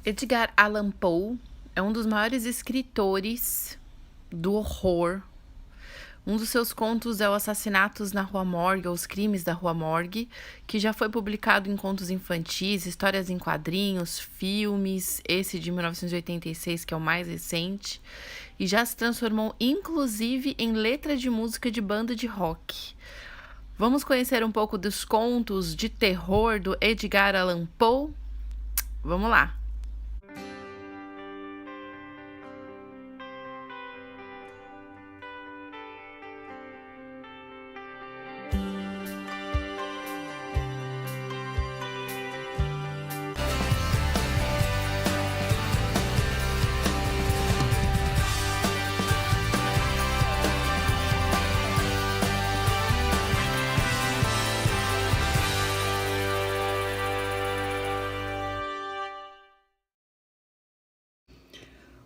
Edgar Allan Poe é um dos maiores escritores do horror. Um dos seus contos é o Assassinatos na Rua Morgue, ou Os Crimes da Rua Morgue, que já foi publicado em contos infantis, histórias em quadrinhos, filmes, esse de 1986, que é o mais recente, e já se transformou inclusive em letra de música de banda de rock. Vamos conhecer um pouco dos contos de terror do Edgar Allan Poe? Vamos lá!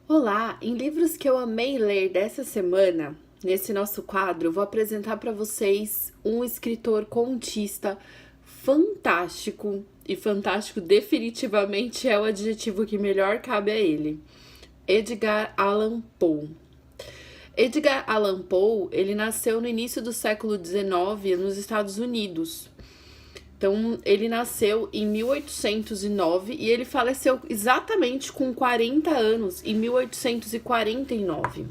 Olá, em livros que eu amei ler dessa semana, nesse nosso quadro, eu vou apresentar para vocês um escritor contista fantástico, e fantástico definitivamente é o adjetivo que melhor cabe a ele, Edgar Allan Poe. Edgar Allan Poe, ele nasceu no início do século XIX nos Estados Unidos. Então, ele nasceu em 1809 e ele faleceu exatamente com 40 anos, em 1849.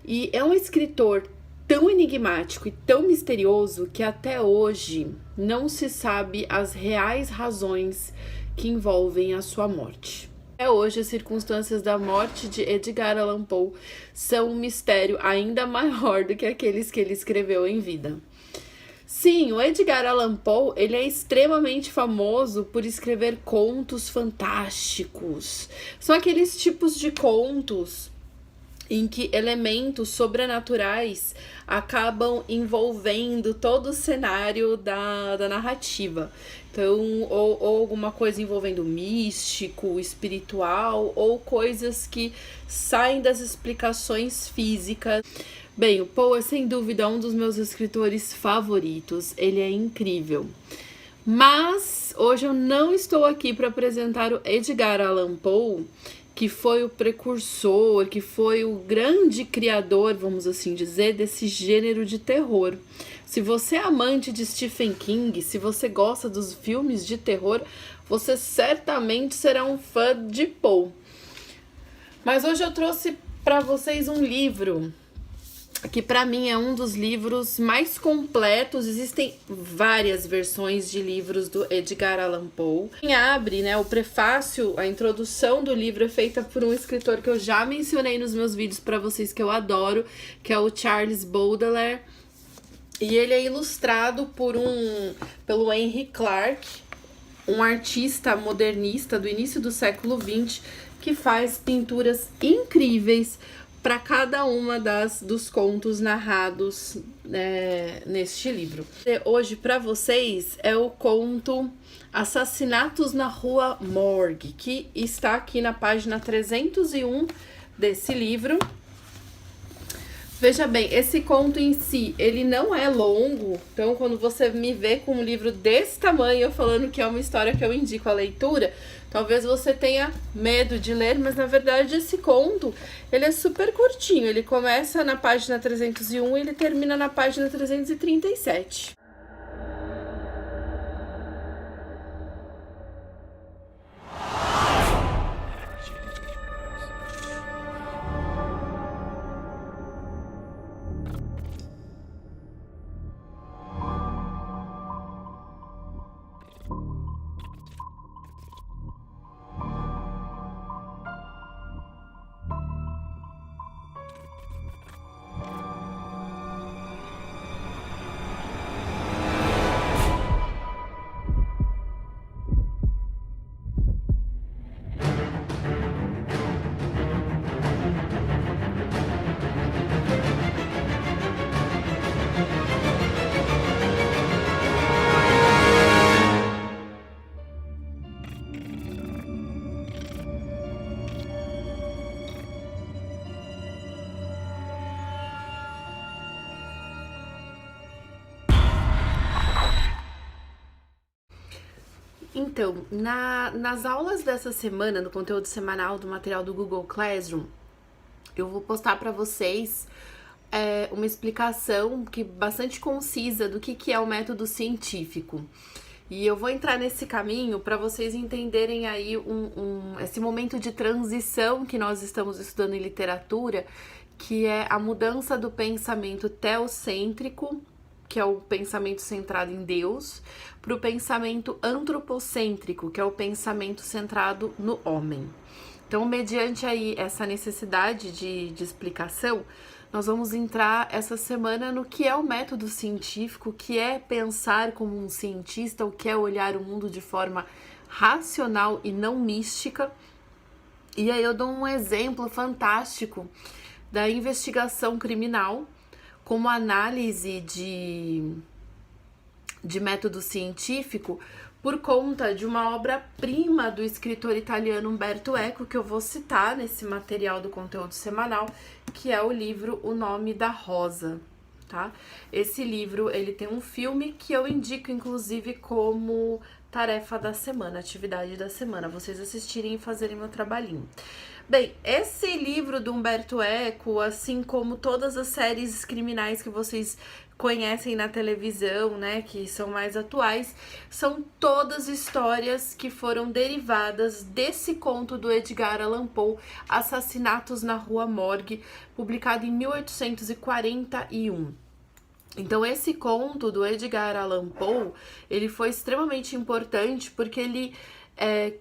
E é um escritor tão enigmático e tão misterioso que até hoje não se sabe as reais razões que envolvem a sua morte. Até hoje, as circunstâncias da morte de Edgar Allan Poe são um mistério ainda maior do que aqueles que ele escreveu em vida. Sim, o Edgar Allan Poe, ele é extremamente famoso por escrever contos fantásticos. São aqueles tipos de contos em que elementos sobrenaturais acabam envolvendo todo o cenário da narrativa. Então, ou alguma coisa envolvendo místico, espiritual, ou coisas que saem das explicações físicas. Bem, o Poe é sem dúvida um dos meus escritores favoritos, ele é incrível. Mas hoje eu não estou aqui para apresentar o Edgar Allan Poe, que foi o precursor, que foi o grande criador, vamos assim dizer, desse gênero de terror. Se você é amante de Stephen King, se você gosta dos filmes de terror, você certamente será um fã de Poe. Mas hoje eu trouxe para vocês um livro que para mim é um dos livros mais completos. Existem várias versões de livros do Edgar Allan Poe. Quem abre, né, o prefácio, a introdução do livro é feita por um escritor que eu já mencionei nos meus vídeos para vocês, que eu adoro, que é o Charles Baudelaire. E ele é ilustrado pelo Henry Clark, um artista modernista do início do século XX, que faz pinturas incríveis para cada uma dos contos narrados neste livro. Hoje, para vocês, é o conto Assassinatos na Rua Morgue, que está aqui na página 301 desse livro. Veja bem, esse conto em si, ele não é longo, então quando você me vê com um livro desse tamanho, eu falando que é uma história que eu indico a leitura, talvez você tenha medo de ler, mas na verdade esse conto, ele é super curtinho, ele começa na página 301 e ele termina na página 337. Então, nas aulas dessa semana, no conteúdo semanal do material do Google Classroom, eu vou postar para vocês uma explicação bastante concisa do que é o método científico. E eu vou entrar nesse caminho para vocês entenderem aí esse momento de transição que nós estamos estudando em literatura, que é a mudança do pensamento teocêntrico, que é o pensamento centrado em Deus, para o pensamento antropocêntrico, que é o pensamento centrado no homem. Então, mediante aí essa necessidade de explicação, nós vamos entrar essa semana no que é o método científico, o que é pensar como um cientista, o que é olhar o mundo de forma racional e não mística. E aí eu dou um exemplo fantástico da investigação criminal como análise de método científico por conta de uma obra-prima do escritor italiano Umberto Eco, que eu vou citar nesse material do conteúdo semanal, que é o livro O Nome da Rosa, tá? Esse livro, ele tem um filme que eu indico, inclusive, como tarefa da semana, atividade da semana, vocês assistirem e fazerem meu trabalhinho. Bem, esse livro do Umberto Eco, assim como todas as séries criminais que vocês conhecem na televisão, né, que são mais atuais, são todas histórias que foram derivadas desse conto do Edgar Allan Poe, Assassinatos na Rua Morgue, publicado em 1841. Então, esse conto do Edgar Allan Poe, ele foi extremamente importante porque ele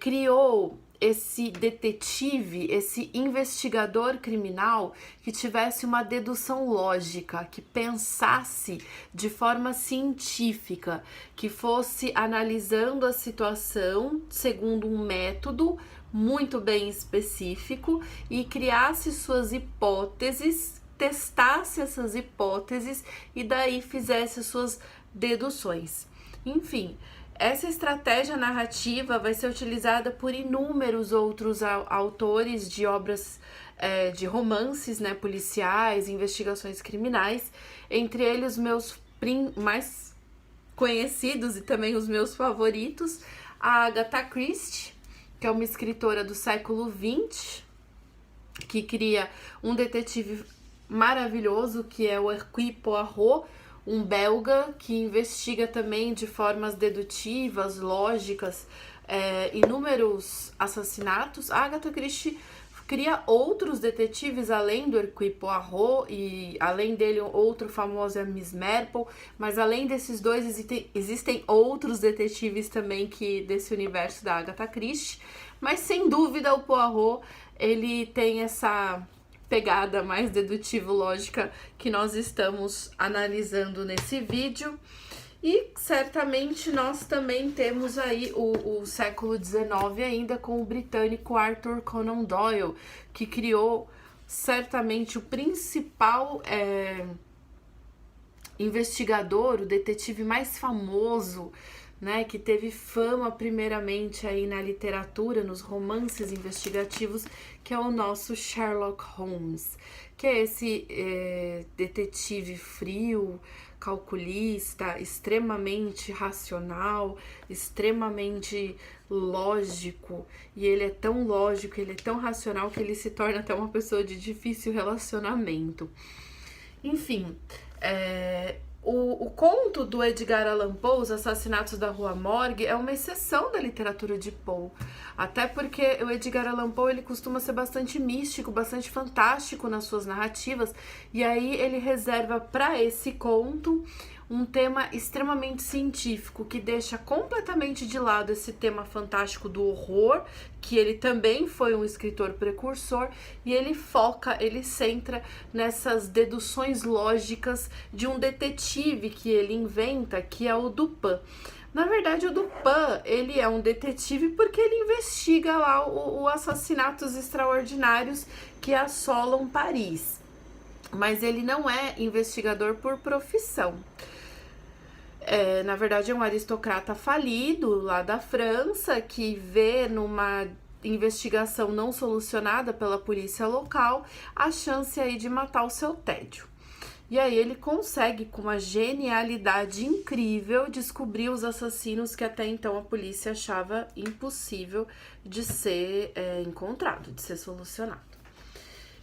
criou esse detetive, esse investigador criminal que tivesse uma dedução lógica, que pensasse de forma científica, que fosse analisando a situação segundo um método muito bem específico e criasse suas hipóteses, testasse essas hipóteses e daí fizesse suas deduções. Enfim, essa estratégia narrativa vai ser utilizada por inúmeros outros autores de obras de romances, né, policiais, investigações criminais, entre eles os meus mais conhecidos e também os meus favoritos, a Agatha Christie, que é uma escritora do século XX, que cria um detetive maravilhoso, que é o Hercule Poirot, um belga que investiga também de formas dedutivas, lógicas, inúmeros assassinatos. A Agatha Christie cria outros detetives além do Hercule Poirot, e além dele outro famoso é Miss Marple, mas além desses dois existem outros detetives também desse universo da Agatha Christie, mas sem dúvida o Poirot, ele tem essa pegada mais dedutivo-lógica que nós estamos analisando nesse vídeo. E certamente nós também temos aí o século XIX ainda com o britânico Arthur Conan Doyle, que criou certamente o principal investigador, o detetive mais famoso, né, que teve fama primeiramente aí na literatura, nos romances investigativos, que é o nosso Sherlock Holmes, que é esse detetive frio, calculista, extremamente racional, extremamente lógico, e ele é tão lógico, ele é tão racional que ele se torna até uma pessoa de difícil relacionamento. Enfim, o conto do Edgar Allan Poe, Os Assassinatos da Rua Morgue, é uma exceção da literatura de Poe. Até porque o Edgar Allan Poe, ele costuma ser bastante místico, bastante fantástico nas suas narrativas. E aí ele reserva para esse conto um tema extremamente científico, que deixa completamente de lado esse tema fantástico do horror, que ele também foi um escritor precursor, e ele foca, ele centra nessas deduções lógicas de um detetive que ele inventa, que é o Dupin. Na verdade, o Dupin, ele é um detetive porque ele investiga lá os assassinatos extraordinários que assolam Paris. Mas ele não é investigador por profissão. Na verdade, é um aristocrata falido lá da França que vê numa investigação não solucionada pela polícia local a chance aí de matar o seu tédio. E aí ele consegue, com uma genialidade incrível, descobrir os assassinos que até então a polícia achava impossível de ser encontrado, de ser solucionado.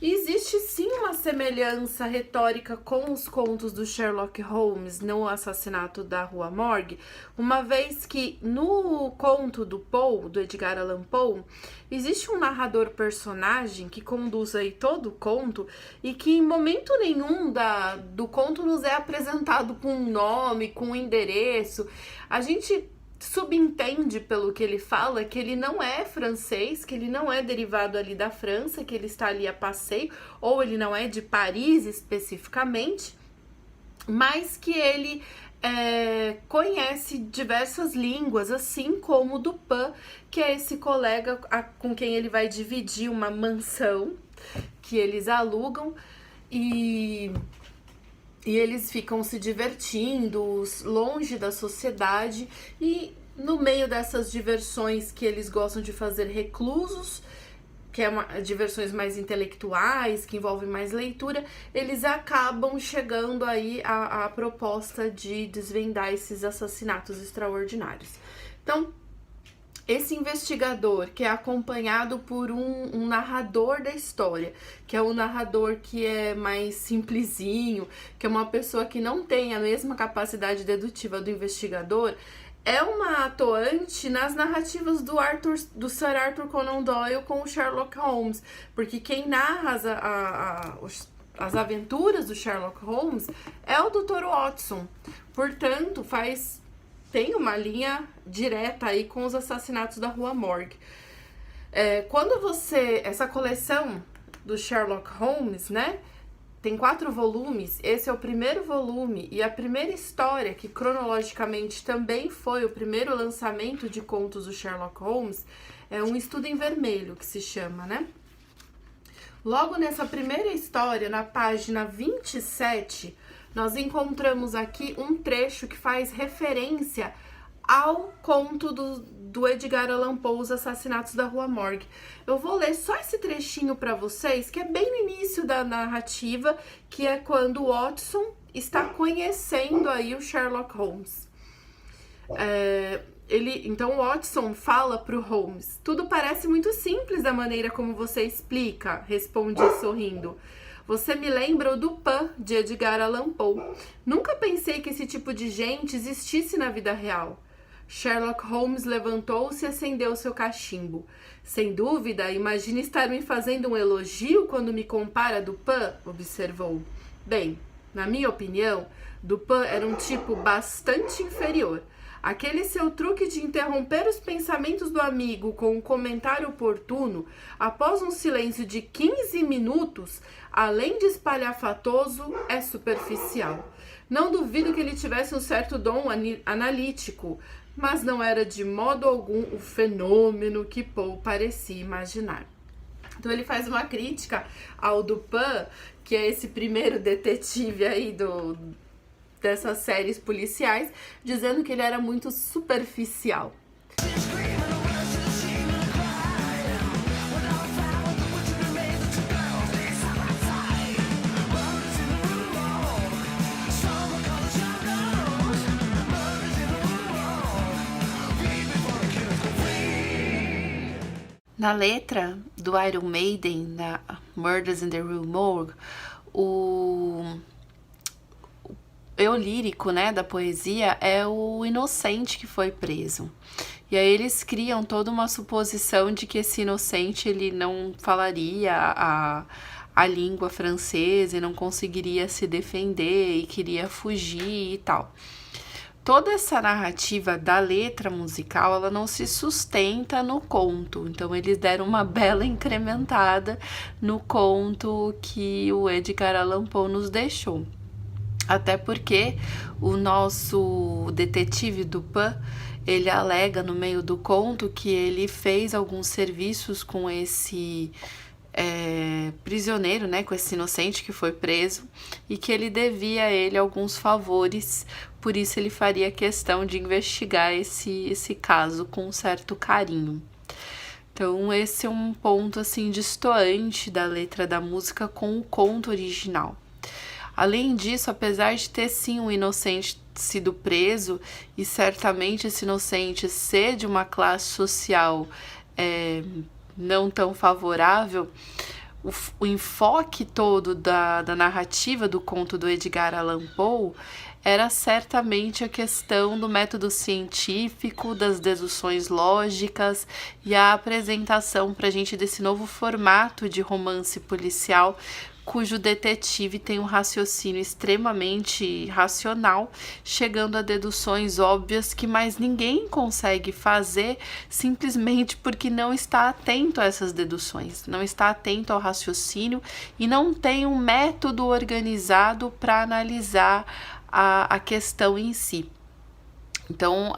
E existe sim uma semelhança retórica com os contos do Sherlock Holmes no assassinato da Rua Morgue, uma vez que no conto do Poe, do Edgar Allan Poe, existe um narrador personagem que conduz aí todo o conto e que em momento nenhum do conto nos é apresentado com um nome, com um endereço. A gente subentende pelo que ele fala que ele não é francês, que ele não é derivado ali da França, que ele está ali a passeio, ou ele não é de Paris especificamente, mas que ele conhece diversas línguas, assim como o Dupin, que é esse colega com quem ele vai dividir uma mansão que eles alugam e eles ficam se divertindo, longe da sociedade, e no meio dessas diversões que eles gostam de fazer reclusos, que diversões mais intelectuais, que envolvem mais leitura, eles acabam chegando aí à proposta de desvendar esses assassinatos extraordinários. Então, esse investigador, que é acompanhado por um narrador da história, que é um narrador que é mais simplesinho, que é uma pessoa que não tem a mesma capacidade dedutiva do investigador, é uma atuante nas narrativas do Sir Arthur Conan Doyle com o Sherlock Holmes, porque quem narra as aventuras do Sherlock Holmes é o Dr. Watson. Portanto, tem uma linha direta aí com os assassinatos da Rua Morgue. Essa coleção do Sherlock Holmes, né? Tem 4 volumes, esse é o primeiro volume e a primeira história, que cronologicamente também foi o primeiro lançamento de contos do Sherlock Holmes, é Um Estudo em Vermelho, que se chama, né? Logo nessa primeira história, na página 27, nós encontramos aqui um trecho que faz referência ao conto do Edgar Allan Poe, Os Assassinatos da Rua Morgue. Eu vou ler só esse trechinho para vocês, que é bem no início da narrativa, que é quando o Watson está conhecendo aí o Sherlock Holmes. Então o Watson fala pro Holmes: tudo parece muito simples da maneira como você explica, responde sorrindo. Você me lembra o Dupin, de Edgar Allan Poe. Nunca pensei que esse tipo de gente existisse na vida real. Sherlock Holmes levantou-se e acendeu seu cachimbo. Sem dúvida, imagina estar me fazendo um elogio quando me compara a Dupin, observou. Bem, na minha opinião, Dupin era um tipo bastante inferior. Aquele seu truque de interromper os pensamentos do amigo com um comentário oportuno, após um silêncio de 15 minutos, além de espalhafatoso, é superficial. Não duvido que ele tivesse um certo dom analítico, mas não era de modo algum o fenômeno que Poe parecia imaginar. Então ele faz uma crítica ao Dupin, que é esse primeiro detetive aí dessas séries policiais, dizendo que ele era muito superficial. Na letra do Iron Maiden, da Murders in the Rue Morgue, o eu lírico, né, da poesia é o inocente que foi preso. E aí eles criam toda uma suposição de que esse inocente ele não falaria a língua francesa e não conseguiria se defender e queria fugir e tal. Toda essa narrativa da letra musical, ela não se sustenta no conto. Então, eles deram uma bela incrementada no conto que o Edgar Allan Poe nos deixou. Até porque o nosso detetive Dupin, ele alega no meio do conto que ele fez alguns serviços com esse prisioneiro, né, com esse inocente que foi preso, e que ele devia a ele alguns favores, por isso ele faria questão de investigar esse caso com um certo carinho. Então esse é um ponto assim distoante da letra da música com o conto original. Além disso, apesar de ter sim um inocente sido preso e certamente esse inocente ser de uma classe social não tão favorável, o enfoque todo da narrativa do conto do Edgar Allan Poe era certamente a questão do método científico, das deduções lógicas e a apresentação para a gente desse novo formato de romance policial, cujo detetive tem um raciocínio extremamente racional, chegando a deduções óbvias que mais ninguém consegue fazer simplesmente porque não está atento a essas deduções, não está atento ao raciocínio e não tem um método organizado para analisar a questão em si. Então,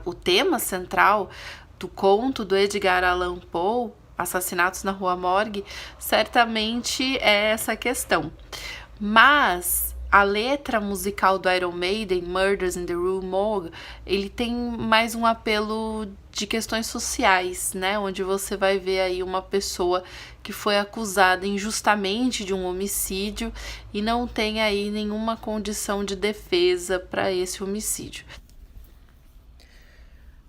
o tema central do conto do Edgar Allan Poe, Assassinatos na Rua Morgue, certamente é essa questão. Mas a letra musical do Iron Maiden, Murders in the Rue Morgue, ele tem mais um apelo de questões sociais, né? Onde você vai ver aí uma pessoa que foi acusada injustamente de um homicídio e não tem aí nenhuma condição de defesa para esse homicídio.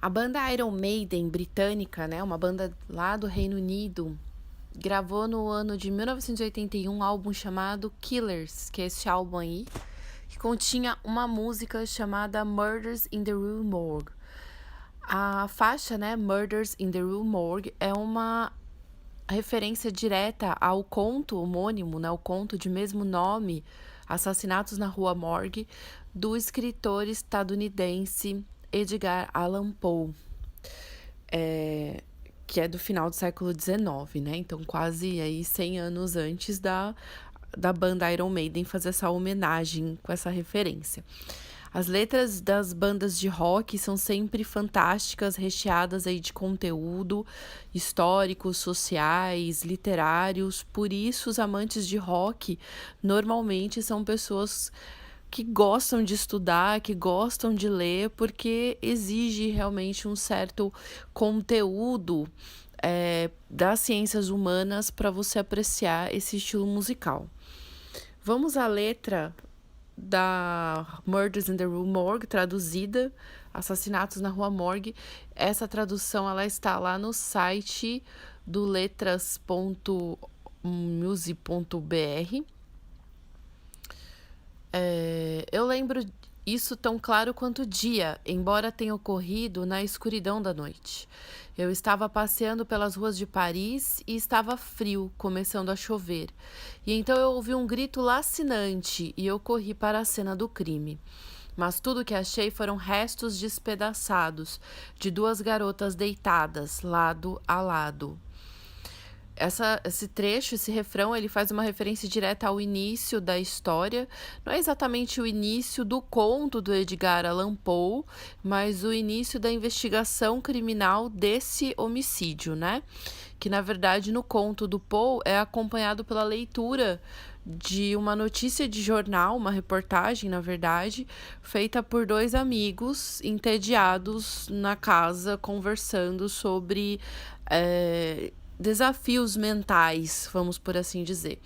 A banda Iron Maiden britânica, né, uma banda lá do Reino Unido, gravou no ano de 1981 um álbum chamado Killers, que é esse álbum aí, que continha uma música chamada Murders in the Rue Morgue. A faixa, né, Murders in the Rue Morgue, é uma referência direta ao conto homônimo, né, o conto de mesmo nome, Assassinatos na Rua Morgue, do escritor estadunidense Edgar Allan Poe, que é do final do século XIX, né? Então, quase aí 100 anos antes da banda Iron Maiden fazer essa homenagem com essa referência. As letras das bandas de rock são sempre fantásticas, recheadas aí de conteúdo históricos, sociais, literários. Por isso, os amantes de rock normalmente são pessoas que gostam de estudar, que gostam de ler, porque exige realmente um certo conteúdo das ciências humanas para você apreciar esse estilo musical. Vamos à letra da Murders in the Rue Morgue, traduzida, Assassinatos na Rua Morgue. Essa tradução ela está lá no site do letras.muse.br. Eu lembro isso tão claro quanto o dia, embora tenha ocorrido na escuridão da noite. Eu estava passeando pelas ruas de Paris e estava frio, começando a chover. E então eu ouvi um grito lacinante e eu corri para a cena do crime. Mas tudo o que achei foram restos despedaçados de duas garotas deitadas, lado a lado. Esse trecho, esse refrão, ele faz uma referência direta ao início da história. Não é exatamente o início do conto do Edgar Allan Poe, mas o início da investigação criminal desse homicídio, né? Que, na verdade, no conto do Poe é acompanhado pela leitura de uma notícia de jornal, uma reportagem, na verdade, feita por dois amigos entediados na casa, conversando sobre desafios mentais, vamos por assim dizer.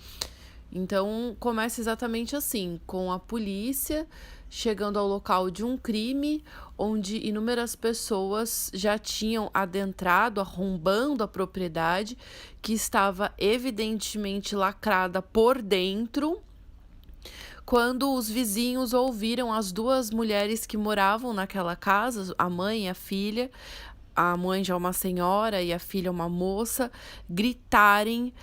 Então, começa exatamente assim, com a polícia chegando ao local de um crime, onde inúmeras pessoas já tinham adentrado, arrombando a propriedade, que estava evidentemente lacrada por dentro, quando os vizinhos ouviram as duas mulheres que moravam naquela casa, a mãe e a filha, a mãe já é uma senhora e a filha é uma moça, gritarem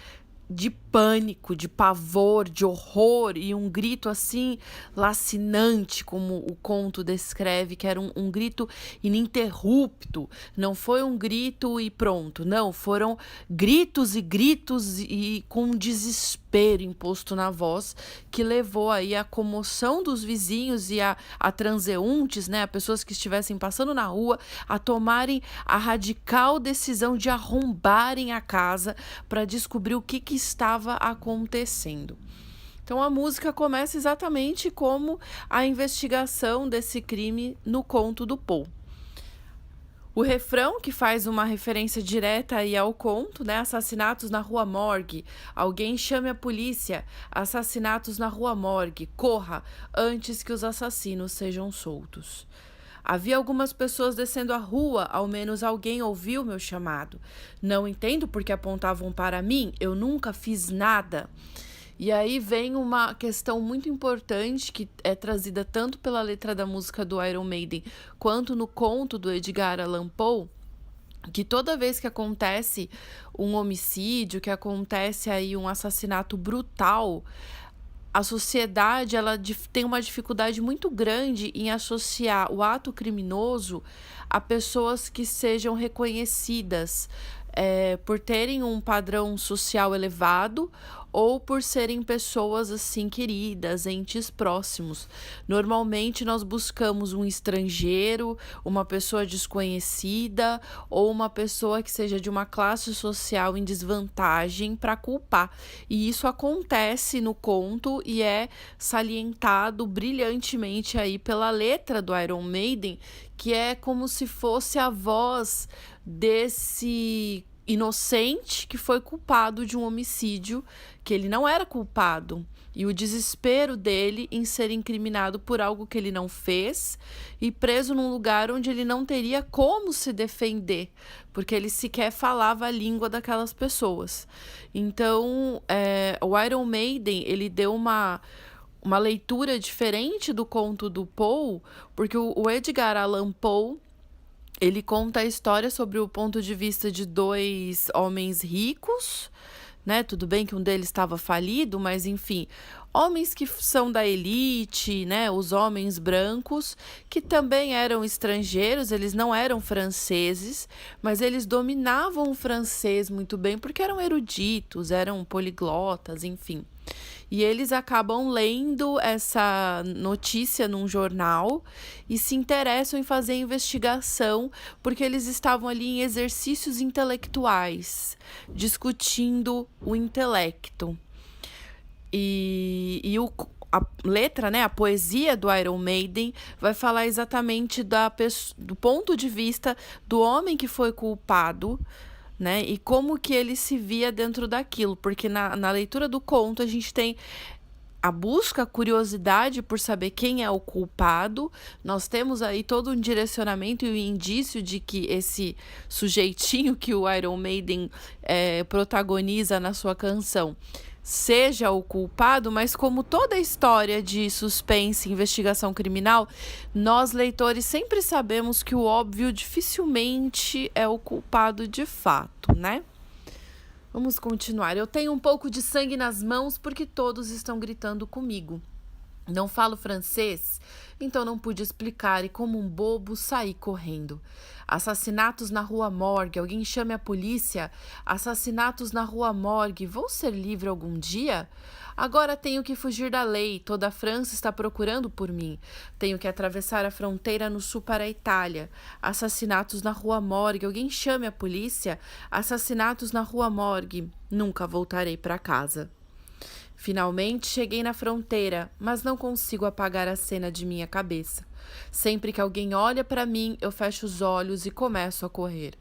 de pânico, de pavor, de horror, e um grito assim lacinante, como o conto descreve, que era um grito ininterrupto. Não foi um grito e pronto, não, foram gritos e com um desespero imposto na voz, que levou aí a comoção dos vizinhos e a transeuntes, né, a pessoas que estivessem passando na rua, a tomarem a radical decisão de arrombarem a casa para descobrir o que estava acontecendo. Então a música começa exatamente como a investigação desse crime no conto do Poe. O refrão, que faz uma referência direta aí ao conto, né? Assassinatos na Rua Morgue. Alguém chame a polícia. Assassinatos na Rua Morgue. Corra antes que os assassinos sejam soltos. Havia algumas pessoas descendo a rua, ao menos alguém ouviu meu chamado. Não entendo porque apontavam para mim, eu nunca fiz nada. E aí vem uma questão muito importante que é trazida tanto pela letra da música do Iron Maiden quanto no conto do Edgar Allan Poe, que toda vez que acontece um homicídio, que acontece aí um assassinato brutal, a sociedade ela tem uma dificuldade muito grande em associar o ato criminoso a pessoas que sejam reconhecidas por terem um padrão social elevado ou por serem pessoas assim queridas, entes próximos. Normalmente nós buscamos um estrangeiro, uma pessoa desconhecida ou uma pessoa que seja de uma classe social em desvantagem para culpar. E isso acontece no conto e é salientado brilhantemente aí pela letra do Iron Maiden, que é como se fosse a voz desse inocente que foi culpado de um homicídio que ele não era culpado, e o desespero dele em ser incriminado por algo que ele não fez e preso num lugar onde ele não teria como se defender, porque ele sequer falava a língua daquelas pessoas. Então, o Iron Maiden, ele deu uma leitura diferente do conto do Poe, porque o Edgar Allan Poe, ele conta a história sobre o ponto de vista de dois homens ricos, né? Tudo bem que um deles estava falido, mas enfim, homens que são da elite, né? Os homens brancos, que também eram estrangeiros, eles não eram franceses, mas eles dominavam o francês muito bem porque eram eruditos, eram poliglotas, enfim. E eles acabam lendo essa notícia num jornal e se interessam em fazer investigação, porque eles estavam ali em exercícios intelectuais, discutindo o intelecto. E a letra, né, a poesia do Iron Maiden vai falar exatamente do ponto de vista do homem que foi culpado, né? E como que ele se via dentro daquilo, porque na leitura do conto a gente tem a busca, a curiosidade por saber quem é o culpado. Nós temos aí todo um direcionamento e um indício de que esse sujeitinho que o Iron Maiden protagoniza na sua canção seja o culpado, mas como toda história de suspense e investigação criminal, nós, leitores, sempre sabemos que o óbvio dificilmente é o culpado de fato, né? Vamos continuar. Eu tenho um pouco de sangue nas mãos porque todos estão gritando comigo. Não falo francês, então não pude explicar e, como um bobo, saí correndo. Assassinatos na Rua Morgue, alguém chame a polícia. Assassinatos na Rua Morgue, vou ser livre algum dia? Agora tenho que fugir da lei, toda a França está procurando por mim. Tenho que atravessar a fronteira no sul para a Itália. Assassinatos na Rua Morgue, alguém chame a polícia. Assassinatos na Rua Morgue, nunca voltarei para casa. Finalmente cheguei na fronteira, mas não consigo apagar a cena de minha cabeça. Sempre que alguém olha para mim, eu fecho os olhos e começo a correr.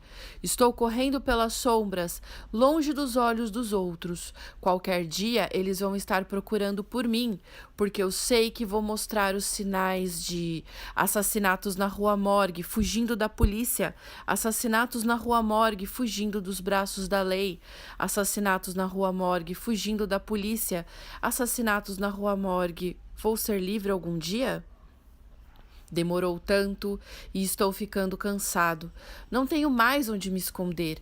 Estou correndo pelas sombras, longe dos olhos dos outros. Qualquer dia eles vão estar procurando por mim, porque eu sei que vou mostrar os sinais de assassinatos na Rua Morgue, fugindo da polícia, assassinatos na Rua Morgue, fugindo dos braços da lei, assassinatos na Rua Morgue, fugindo da polícia, assassinatos na Rua Morgue. Vou ser livre algum dia? Demorou tanto e estou ficando cansado. Não tenho mais onde me esconder.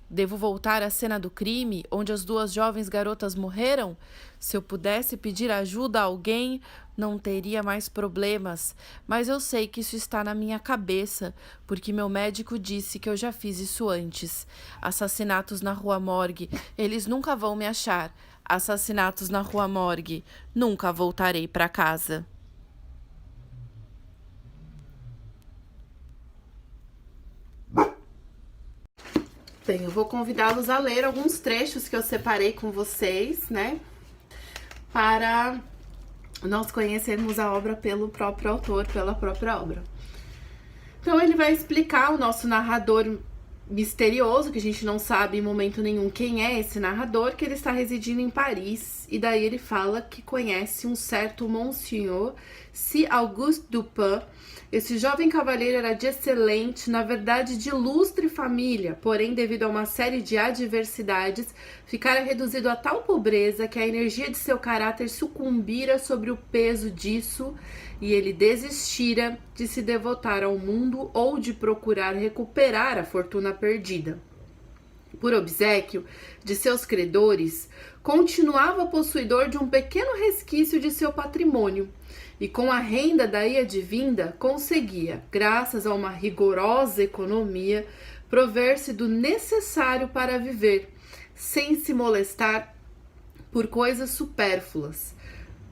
Devo voltar à cena do crime, onde as duas jovens garotas morreram? Se eu pudesse pedir ajuda a alguém, não teria mais problemas. Mas eu sei que isso está na minha cabeça, porque meu médico disse que eu já fiz isso antes. Assassinatos na Rua Morgue, eles nunca vão me achar. Assassinatos na Rua Morgue, nunca voltarei para casa. Bem, eu vou convidá-los a ler alguns trechos que eu separei com vocês, né? Para nós conhecermos a obra pelo próprio autor, pela própria obra. Então ele vai explicar, o nosso narrador misterioso, que a gente não sabe em momento nenhum quem é esse narrador, que ele está residindo em Paris, e daí ele fala que conhece um certo Monsieur C. Auguste Dupin. Esse jovem cavalheiro era de excelente, na verdade de ilustre família, porém devido a uma série de adversidades, ficara reduzido a tal pobreza que a energia de seu caráter sucumbira sobre o peso disso, e ele desistira de se devotar ao mundo ou de procurar recuperar a fortuna perdida. Por obséquio de seus credores, continuava possuidor de um pequeno resquício de seu patrimônio, e com a renda daí advinda, conseguia, graças a uma rigorosa economia, prover-se do necessário para viver, sem se molestar por coisas supérfluas.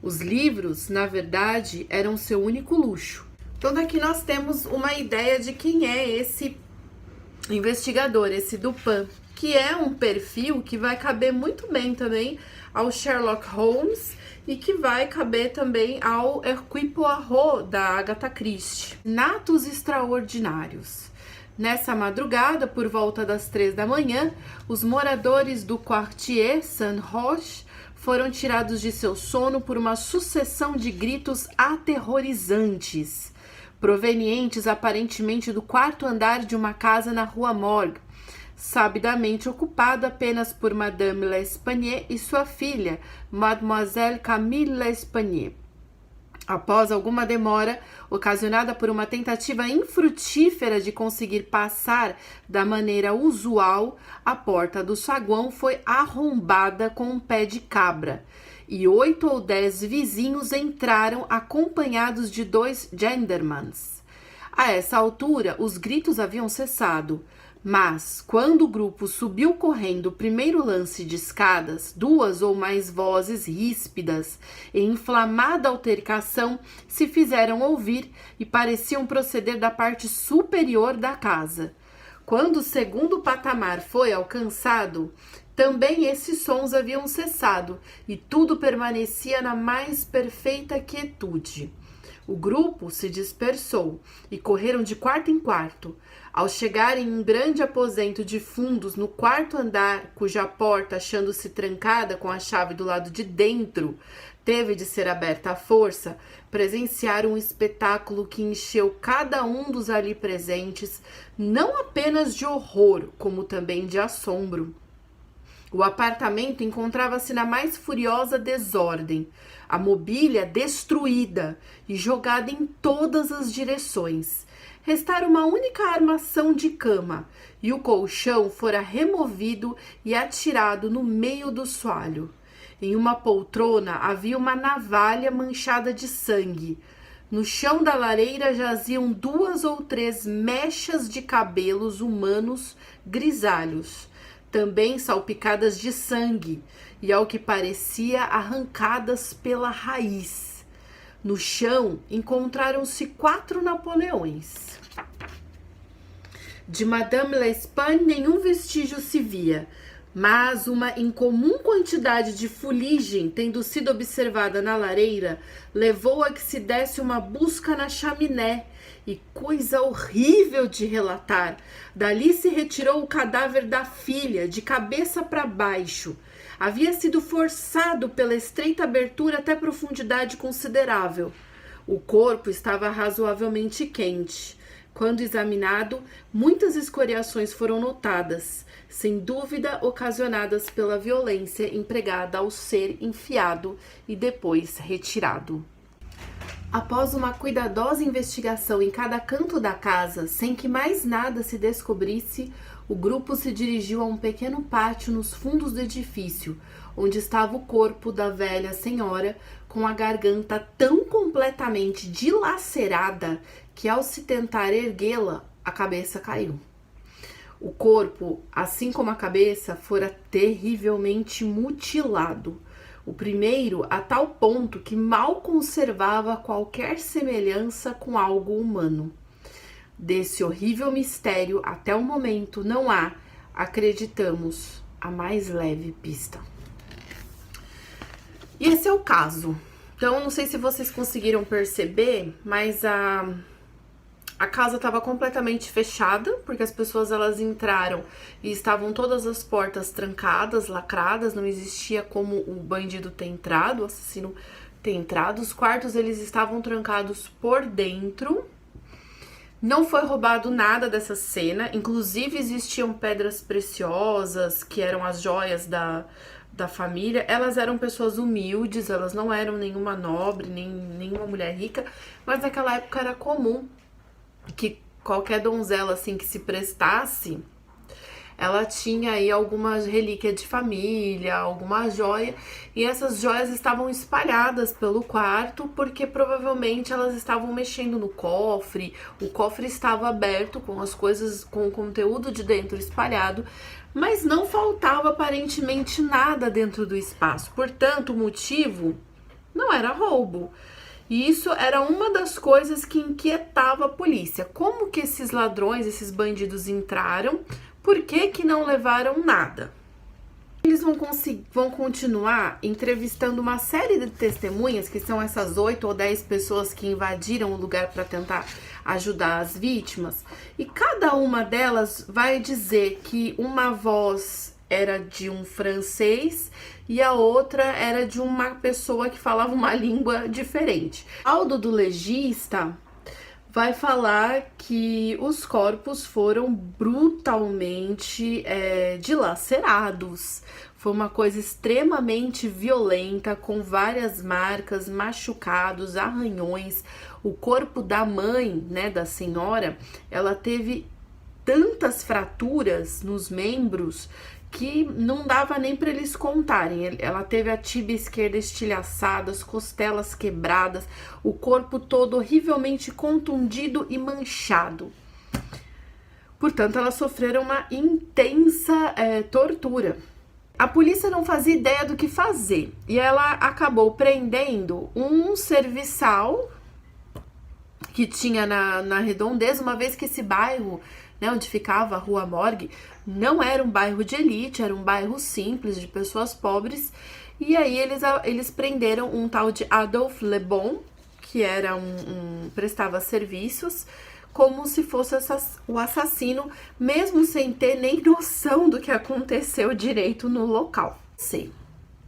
Os livros, na verdade, eram seu único luxo. Então daqui nós temos uma ideia de quem é esse investigador, esse Dupin, que é um perfil que vai caber muito bem também ao Sherlock Holmes e que vai caber também ao Hercule Poirot da Agatha Christie. Natos extraordinários. Nessa madrugada, por volta das 3 da manhã, os moradores do Quartier Saint-Roch foram tirados de seu sono por uma sucessão de gritos aterrorizantes, provenientes aparentemente do quarto andar de uma casa na Rua Morgue, sabidamente ocupada apenas por Madame L'Espanaye e sua filha, Mademoiselle Camille L'Espanaye. Após alguma demora, ocasionada por uma tentativa infrutífera de conseguir passar da maneira usual, a porta do saguão foi arrombada com um pé de cabra, e 8 ou 10 vizinhos entraram acompanhados de 2 gendarmes. A essa altura, os gritos haviam cessado, mas, quando o grupo subiu correndo o primeiro lance de escadas, 2 ou mais vozes ríspidas e inflamada altercação se fizeram ouvir e pareciam proceder da parte superior da casa. Quando o segundo patamar foi alcançado, também esses sons haviam cessado e tudo permanecia na mais perfeita quietude. O grupo se dispersou e correram de quarto em quarto. Ao chegarem em um grande aposento de fundos no quarto andar, cuja porta, achando-se trancada com a chave do lado de dentro, teve de ser aberta à força, presenciaram um espetáculo que encheu cada um dos ali presentes, não apenas de horror, como também de assombro. O apartamento encontrava-se na mais furiosa desordem, a mobília destruída e jogada em todas as direções. Restara uma única armação de cama, e o colchão fora removido e atirado no meio do soalho. Em uma poltrona havia uma navalha manchada de sangue. No chão da lareira jaziam 2 ou 3 mechas de cabelos humanos grisalhos, também salpicadas de sangue, e ao que parecia arrancadas pela raiz. No chão encontraram-se 4 Napoleões. De Madame L'Espanaye nenhum vestígio se via, mas uma incomum quantidade de fuligem, tendo sido observada na lareira, levou a que se desse uma busca na chaminé, e coisa horrível de relatar, dali se retirou o cadáver da filha, de cabeça para baixo. Havia sido forçado pela estreita abertura até profundidade considerável. O corpo estava razoavelmente quente. Quando examinado, muitas escoriações foram notadas, sem dúvida ocasionadas pela violência empregada ao ser enfiado e depois retirado. Após uma cuidadosa investigação em cada canto da casa, sem que mais nada se descobrisse, o grupo se dirigiu a um pequeno pátio nos fundos do edifício, onde estava o corpo da velha senhora, com a garganta tão completamente dilacerada que, ao se tentar erguê-la, a cabeça caiu. O corpo, assim como a cabeça, fora terrivelmente mutilado. O primeiro a tal ponto que mal conservava qualquer semelhança com algo humano. Desse horrível mistério, até o momento, não há, acreditamos, a mais leve pista. E esse é o caso. Então, não sei se vocês conseguiram perceber, mas A casa estava completamente fechada, porque as pessoas elas entraram e estavam todas as portas trancadas, lacradas, não existia como o bandido ter entrado, o assassino ter entrado. Os quartos eles estavam trancados por dentro. Não foi roubado nada dessa cena, inclusive existiam pedras preciosas, que eram as joias da família. Elas eram pessoas humildes, elas não eram nenhuma nobre, nem nenhuma mulher rica, mas naquela época era comum que qualquer donzela assim que se prestasse, ela tinha aí alguma relíquia de família, alguma joia, e essas joias estavam espalhadas pelo quarto, porque provavelmente elas estavam mexendo no cofre, o cofre estava aberto com as coisas, com o conteúdo de dentro espalhado, mas não faltava aparentemente nada dentro do espaço, portanto o motivo não era roubo. E isso era uma das coisas que inquietava a polícia. Como que esses ladrões, esses bandidos entraram? Por que que não levaram nada? Eles vão continuar entrevistando uma série de testemunhas, que são essas 8 ou 10 pessoas que invadiram o lugar para tentar ajudar as vítimas. E cada uma delas vai dizer que uma voz era de um francês e a outra era de uma pessoa que falava uma língua diferente. Laudo do legista vai falar que os corpos foram brutalmente dilacerados. Foi uma coisa extremamente violenta, com várias marcas, machucados, arranhões. O corpo da mãe, né, da senhora, ela teve tantas fraturas nos membros que não dava nem para eles contarem. Ela teve a tíbia esquerda estilhaçada, as costelas quebradas, o corpo todo horrivelmente contundido e manchado. Portanto, elas sofreram uma intensa tortura. A polícia não fazia ideia do que fazer e ela acabou prendendo um serviçal que tinha na redondeza, uma vez que esse bairro, né, onde ficava a Rua Morgue, não era um bairro de elite, era um bairro simples, de pessoas pobres. E aí eles prenderam um tal de Adolphe Le Bon, que era prestava serviços, como se fosse o assassino, mesmo sem ter nem noção do que aconteceu direito no local. Sim.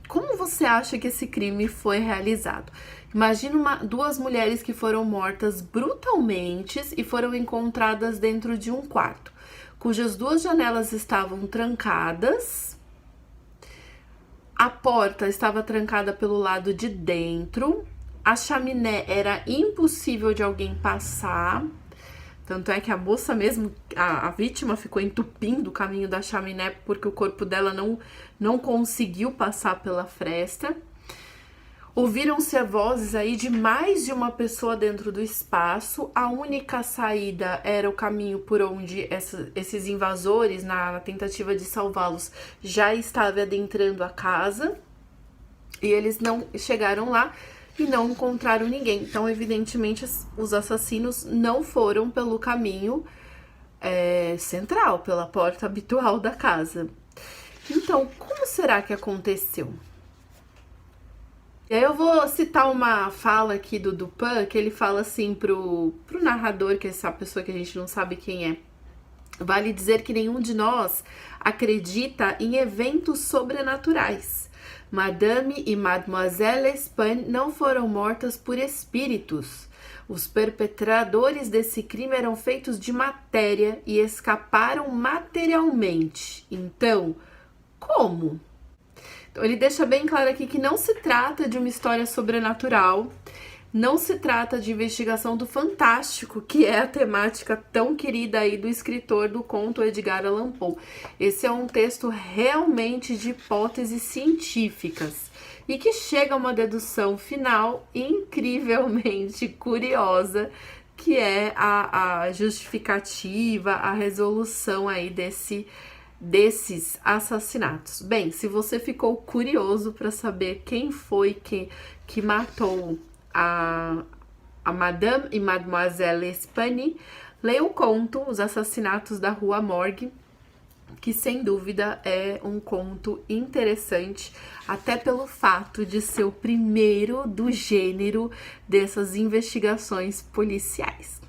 Como você acha que esse crime foi realizado? Imagina duas mulheres que foram mortas brutalmente e foram encontradas dentro de um quarto, cujas duas janelas estavam trancadas, a porta estava trancada pelo lado de dentro, a chaminé era impossível de alguém passar, tanto é que a moça mesmo, a vítima, ficou entupindo o caminho da chaminé porque o corpo dela não conseguiu passar pela fresta. Ouviram-se vozes aí de mais de uma pessoa dentro do espaço. A única saída era o caminho por onde esses invasores, na tentativa de salvá-los, já estavam adentrando a casa. E eles não chegaram lá e não encontraram ninguém. Então, evidentemente, os assassinos não foram pelo caminho central, pela porta habitual da casa. Então, como será que aconteceu? E aí eu vou citar uma fala aqui do Dupin, que ele fala assim pro narrador, que é essa pessoa que a gente não sabe quem é. Vale dizer que nenhum de nós acredita em eventos sobrenaturais. Madame e Mademoiselle Espagne não foram mortas por espíritos. Os perpetradores desse crime eram feitos de matéria e escaparam materialmente. Então, como? Então, ele deixa bem claro aqui que não se trata de uma história sobrenatural, não se trata de investigação do fantástico, que é a temática tão querida aí do escritor do conto Edgar Allan Poe. Esse é um texto realmente de hipóteses científicas e que chega a uma dedução final incrivelmente curiosa, que é a justificativa, a resolução aí desses assassinatos. Bem, se você ficou curioso para saber quem foi que matou a Madame e Mademoiselle Espagne, leia o conto Os Assassinatos da Rua Morgue, que sem dúvida é um conto interessante, até pelo fato de ser o primeiro do gênero dessas investigações policiais.